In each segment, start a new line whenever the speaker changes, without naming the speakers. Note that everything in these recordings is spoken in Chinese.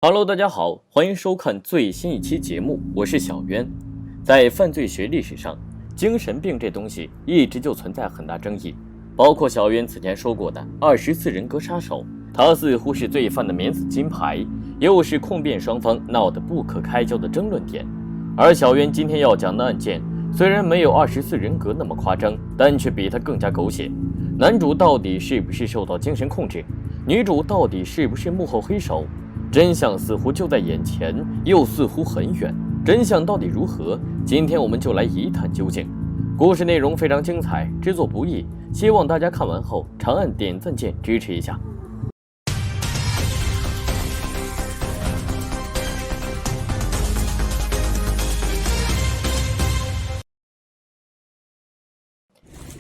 Hello， 大家好，欢迎收看最新一期节目，我是小渊。在犯罪学历史上，精神病这东西一直就存在很大争议，包括小渊此前说过的24人格杀手，他似乎是罪犯的免死金牌，又是控辩双方闹得不可开交的争论点。而小渊今天要讲的案件，虽然没有24人格那么夸张，但却比他更加狗血。男主到底是不是受到精神控制？女主到底是不是幕后黑手？真相似乎就在眼前，又似乎很远。真相到底如何？今天我们就来一探究竟。故事内容非常精彩，制作不易，希望大家看完后长按点赞键支持一下。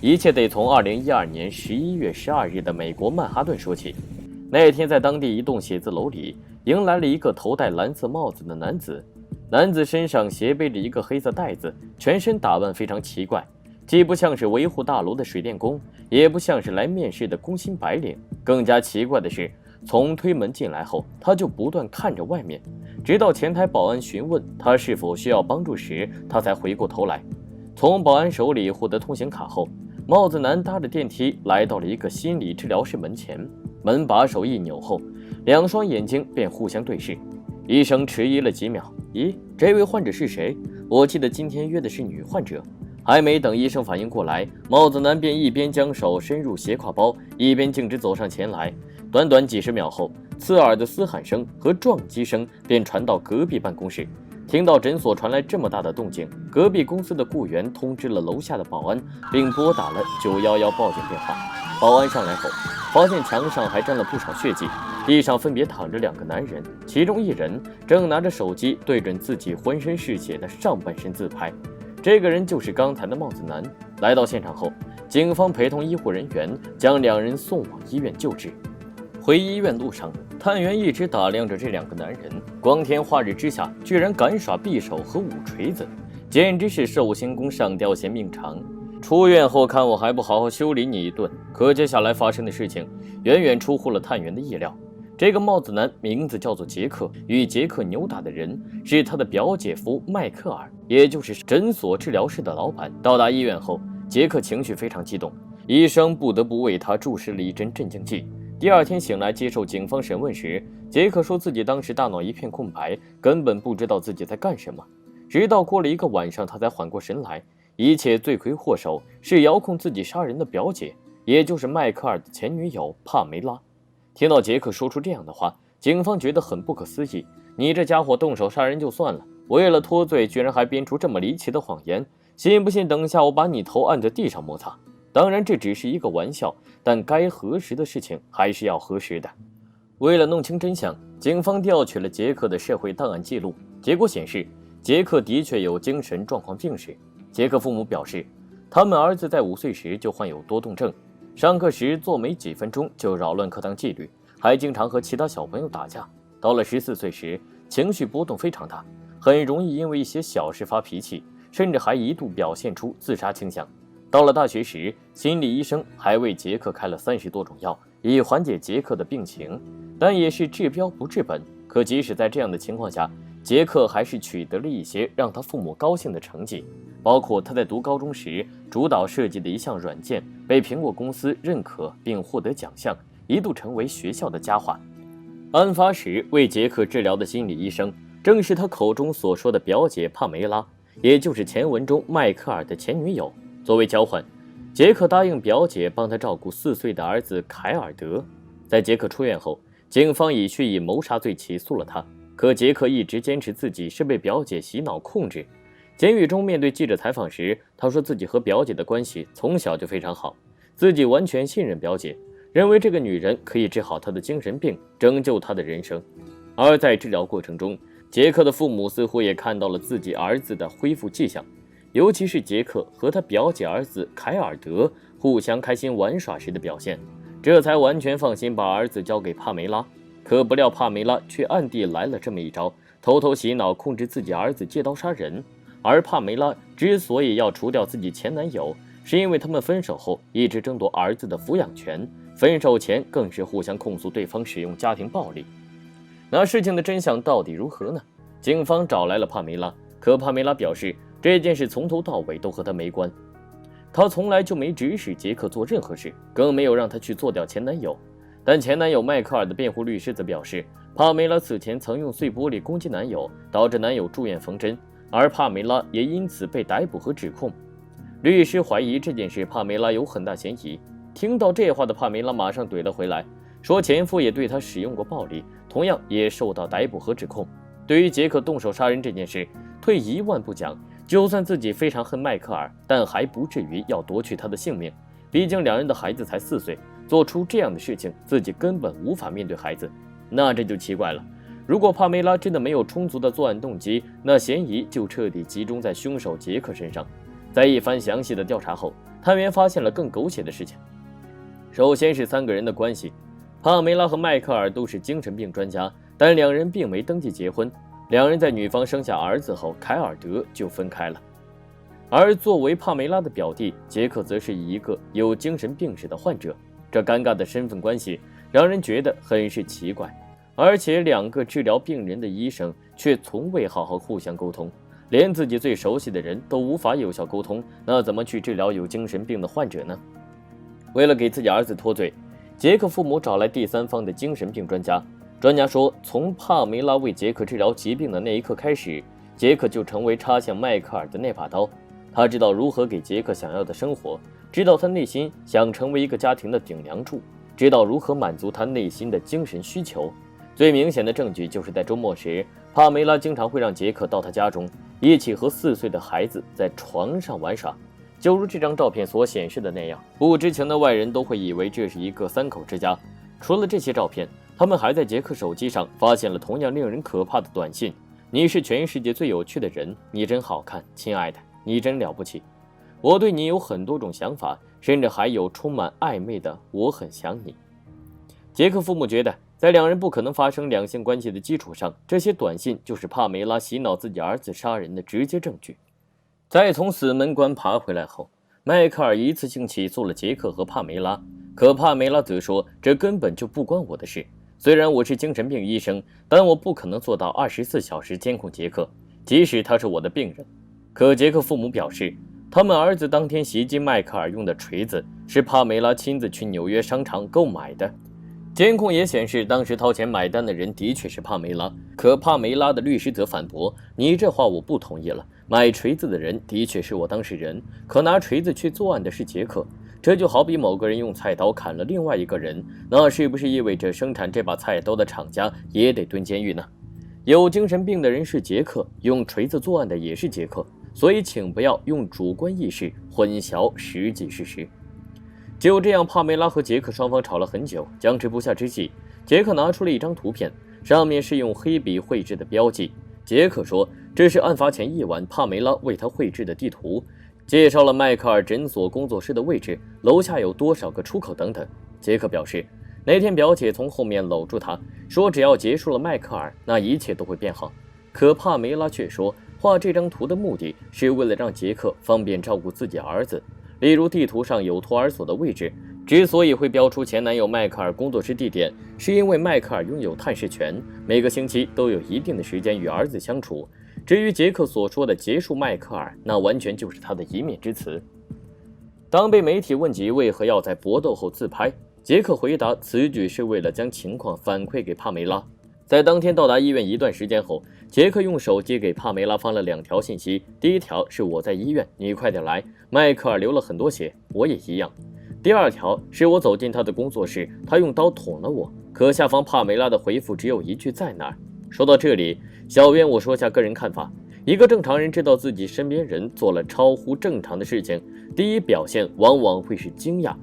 一切得从2012年11月12日的美国曼哈顿说起。那天在当地一栋写字楼里，迎来了一个头戴蓝色帽子的男子。男子身上斜背着一个黑色袋子，全身打扮非常奇怪，既不像是维护大楼的水电工，也不像是来面试的工薪白领。更加奇怪的是，从推门进来后，他就不断看着外面，直到前台保安询问他是否需要帮助时，他才回过头来。从保安手里获得通行卡后，帽子男搭着电梯来到了一个心理治疗室门前，门把手一扭后，两双眼睛便互相对视。医生迟疑了几秒，咦，这位患者是谁？我记得今天约的是女患者。还没等医生反应过来，帽子男便一边将手伸入斜挎包，一边径直走上前来。短短几十秒后，刺耳的嘶喊声和撞击声便传到隔壁办公室。听到诊所传来这么大的动静，隔壁公司的雇员通知了楼下的保安，并拨打了911报警电话。保安上来后，发现墙上还沾了不少血迹，地上分别躺着两个男人，其中一人正拿着手机对准自己浑身是血的上半身自拍。这个人就是刚才的帽子男。来到现场后，警方陪同医护人员将两人送往医院救治。回医院路上，探员一直打量着这两个男人，光天化日之下居然敢耍匕首和舞锤子，简直是寿星公上吊嫌命长。出院后看我还不好好修理你一顿。可接下来发生的事情远远出乎了探员的意料。这个帽子男名字叫做杰克，与杰克扭打的人是他的表姐夫迈克尔，也就是诊所治疗室的老板。到达医院后，杰克情绪非常激动，医生不得不为他注射了一针镇静剂。第二天醒来接受警方审问时，杰克说自己当时大脑一片空白，根本不知道自己在干什么。直到过了一个晚上，他才缓过神来，一切罪魁祸首是遥控自己杀人的表姐，也就是迈克尔的前女友帕梅拉。听到杰克说出这样的话，警方觉得很不可思议。你这家伙动手杀人就算了，为了脱罪居然还编出这么离奇的谎言，信不信等下我把你头按在地上摩擦？当然这只是一个玩笑，但该核实的事情还是要核实的。为了弄清真相，警方调取了杰克的社会档案记录，结果显示杰克的确有精神状况病史。杰克父母表示，他们儿子在5岁时就患有多动症，上课时坐没几分钟就扰乱课堂纪律，还经常和其他小朋友打架。到了14岁时，情绪波动非常大，很容易因为一些小事发脾气，甚至还一度表现出自杀倾向。到了大学时，心理医生还为杰克开了30多种药，以缓解杰克的病情，但也是治标不治本。可即使在这样的情况下，杰克还是取得了一些让他父母高兴的成绩，包括他在读高中时主导设计的一项软件被苹果公司认可并获得奖项，一度成为学校的佳话。案发时为杰克治疗的心理医生正是他口中所说的表姐帕梅拉，也就是前文中迈克尔的前女友。作为交换，杰克答应表姐帮他照顾4岁的儿子凯尔德。在杰克出院后，警方以谋杀罪起诉了他，可杰克一直坚持自己是被表姐洗脑控制。监狱中面对记者采访时，他说自己和表姐的关系从小就非常好，自己完全信任表姐，认为这个女人可以治好他的精神病，拯救他的人生。而在治疗过程中，杰克的父母似乎也看到了自己儿子的恢复迹象，尤其是杰克和他表姐儿子凯尔德互相开心玩耍时的表现，这才完全放心把儿子交给帕梅拉。可不料帕梅拉却暗地来了这么一招，偷偷洗脑控制自己儿子借刀杀人。而帕梅拉之所以要除掉自己前男友，是因为他们分手后一直争夺儿子的抚养权，分手前更是互相控诉对方使用家庭暴力。那事情的真相到底如何呢？警方找来了帕梅拉，可帕梅拉表示这件事从头到尾都和她没关，她从来就没指使杰克做任何事，更没有让他去做掉前男友。但前男友迈克尔的辩护律师则表示，帕梅拉此前曾用碎玻璃攻击男友，导致男友住院缝针，而帕梅拉也因此被逮捕和指控。律师怀疑这件事帕梅拉有很大嫌疑。听到这话的帕梅拉马上怼了回来，说前夫也对她使用过暴力，同样也受到逮捕和指控。对于杰克动手杀人这件事，退一万步讲，就算自己非常恨迈克尔，但还不至于要夺去他的性命。毕竟两人的孩子才4岁，做出这样的事情，自己根本无法面对孩子。那这就奇怪了，如果帕梅拉真的没有充足的作案动机，那嫌疑就彻底集中在凶手杰克身上。在一番详细的调查后，探员发现了更狗血的事情。首先是3个人的关系，帕梅拉和迈克尔都是精神病专家，但两人并没登记结婚。两人在女方生下儿子后，凯尔德就分开了。而作为帕梅拉的表弟，杰克则是一个有精神病史的患者。这尴尬的身份关系让人觉得很是奇怪，而且2个治疗病人的医生却从未好好互相沟通，连自己最熟悉的人都无法有效沟通，那怎么去治疗有精神病的患者呢？为了给自己儿子脱罪，杰克父母找来第三方的精神病专家。专家说，从帕梅拉为杰克治疗疾病的那一刻开始，杰克就成为插向迈克尔的那把刀。他知道如何给杰克想要的生活，知道他内心想成为一个家庭的顶梁柱，知道如何满足他内心的精神需求。最明显的证据就是在周末时，帕梅拉经常会让杰克到他家中，一起和4岁的孩子在床上玩耍。就如这张照片所显示的那样，不知情的外人都会以为这是一个3口之家。除了这些照片，他们还在杰克手机上发现了同样令人可怕的短信：你是全世界最有趣的人，你真好看，亲爱的，你真了不起，我对你有很多种想法，甚至还有充满暧昧的我很想你。杰克父母觉得，在两人不可能发生两性关系的基础上，这些短信就是帕梅拉洗脑自己儿子杀人的直接证据。在从死门关爬回来后，迈克尔一次性起诉了杰克和帕梅拉，可帕梅拉则说，这根本就不关我的事。虽然我是精神病医生，但我不可能做到24小时监控杰克，即使他是我的病人。可杰克父母表示，他们儿子当天袭击迈克尔用的锤子是帕梅拉亲自去纽约商场购买的。监控也显示，当时掏钱买单的人的确是帕梅拉。可帕梅拉的律师则反驳，你这话我不同意了，买锤子的人的确是我当事人，可拿锤子去作案的是杰克。这就好比某个人用菜刀砍了另外一个人，那是不是意味着生产这把菜刀的厂家也得蹲监狱呢？有精神病的人是杰克，用锤子作案的也是杰克，所以请不要用主观意识混淆实际事实。就这样，帕梅拉和杰克双方吵了很久，僵持不下之际，杰克拿出了一张图片，上面是用黑笔绘制的标记。杰克说，这是案发前1晚帕梅拉为他绘制的地图，介绍了迈克尔诊所工作室的位置，楼下有多少个出口等等。杰克表示，那天表姐从后面搂住他，说只要结束了迈克尔，那一切都会变好。可帕梅拉却说，画这张图的目的是为了让杰克方便照顾自己儿子。例如地图上有托儿所的位置，之所以会标出前男友迈克尔工作室地点，是因为迈克尔拥有探视权，每个星期都有一定的时间与儿子相处。至于杰克所说的结束迈克尔，那完全就是他的一面之词。当被媒体问及为何要在搏斗后自拍，杰克回答，此举是为了将情况反馈给帕梅拉。在当天到达医院一段时间后，杰克用手机给帕梅拉发了2条信息，第一条是我在医院，你快点来，迈克尔流了很多血，我也一样。第2条是我走进他的工作室，他用刀捅了我。可下方帕梅拉的回复只有一句在哪儿。说到这里，小编我说下个人看法，一个正常人知道自己身边人做了超乎正常的事情，第一表现往往会是惊讶，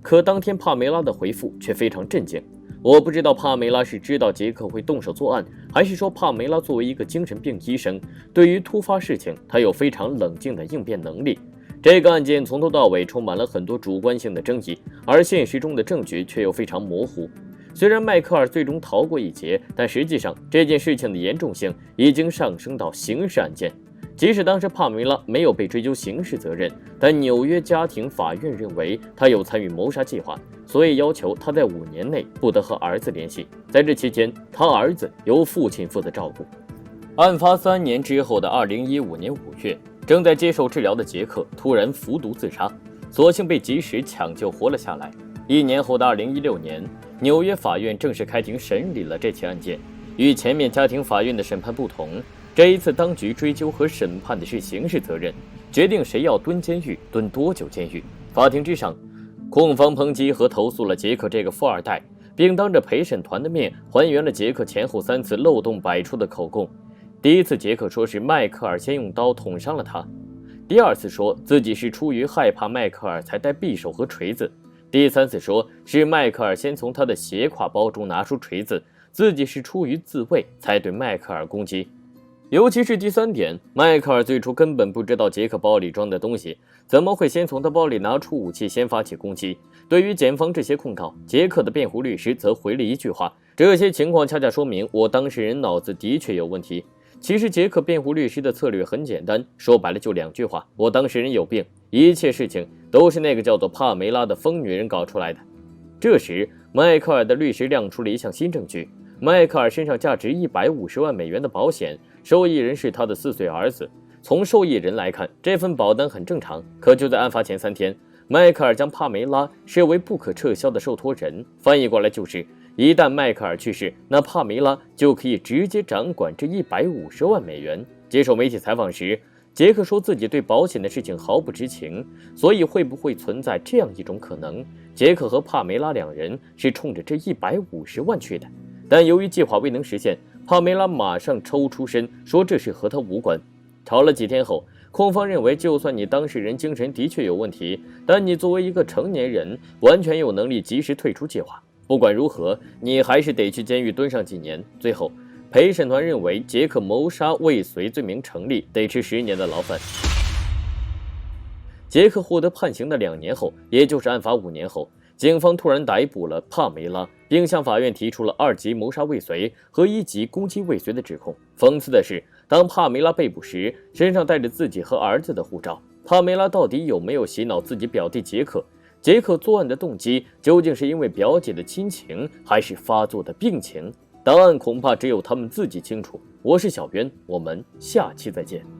可当天帕梅拉的回复却非常震惊。我不知道帕梅拉是知道杰克会动手作案，还是说帕梅拉作为一个精神病医生，对于突发事情她有非常冷静的应变能力。这个案件从头到尾充满了很多主观性的争议，而现实中的证据却又非常模糊。虽然迈克尔最终逃过一劫，但实际上这件事情的严重性已经上升到刑事案件。即使当时帕梅拉没有被追究刑事责任，但纽约家庭法院认为他有参与谋杀计划，所以要求他在5年内不得和儿子联系，在这期间，他儿子由父亲负责照顾。案发3年之后的2015年5月，正在接受治疗的杰克突然服毒自杀，所幸被及时抢救活了下来。1年后的2016年，纽约法院正式开庭审理了这起案件。与前面家庭法院的审判不同，这一次当局追究和审判的是刑事责任，决定谁要蹲监狱、蹲多久监狱。法庭之上，控方抨击和投诉了杰克这个富二代，并当着陪审团的面还原了杰克前后3次漏洞百出的口供。第一次，杰克说是迈克尔先用刀捅伤了他；第二次说自己是出于害怕迈克尔才带匕首和锤子；第3次说是迈克尔先从他的斜挎包中拿出锤子，自己是出于自卫才对迈克尔攻击。尤其是第3点，迈克尔最初根本不知道杰克包里装的东西，怎么会先从他包里拿出武器先发起攻击？对于检方这些控告，杰克的辩护律师则回了一句话：这些情况恰恰说明我当事人脑子的确有问题。其实杰克辩护律师的策略很简单，说白了就2句话：我当事人有病，一切事情都是那个叫做帕梅拉的疯女人搞出来的。这时，迈克尔的律师亮出了一项新证据：迈克尔身上价值150万美元的保险，受益人是他的4岁儿子。从受益人来看，这份保单很正常。可就在案发前3天，迈克尔将帕梅拉视为不可撤销的受托人，翻译过来就是一旦迈克尔去世，那帕梅拉就可以直接掌管这150万美元。接受媒体采访时，杰克说自己对保险的事情毫不知情，所以会不会存在这样一种可能：杰克和帕梅拉2人是冲着这150万去的？但由于计划未能实现，帕梅拉马上抽出身，说这事和他无关。吵了几天后，控方认为，就算你当事人精神的确有问题，但你作为一个成年人，完全有能力及时退出计划。不管如何，你还是得去监狱蹲上几年。最后，陪审团认为杰克谋杀未遂罪名成立，得吃10年的牢饭。杰克获得判刑的2年后，也就是案发5年后，警方突然逮捕了帕梅拉，并向法院提出了2级谋杀未遂和1级攻击未遂的指控。讽刺的是，当帕梅拉被捕时，身上带着自己和儿子的护照。帕梅拉到底有没有洗脑自己表弟杰克？杰克作案的动机究竟是因为表姐的亲情，还是发作的病情？答案恐怕只有他们自己清楚。我是小渊，我们下期再见。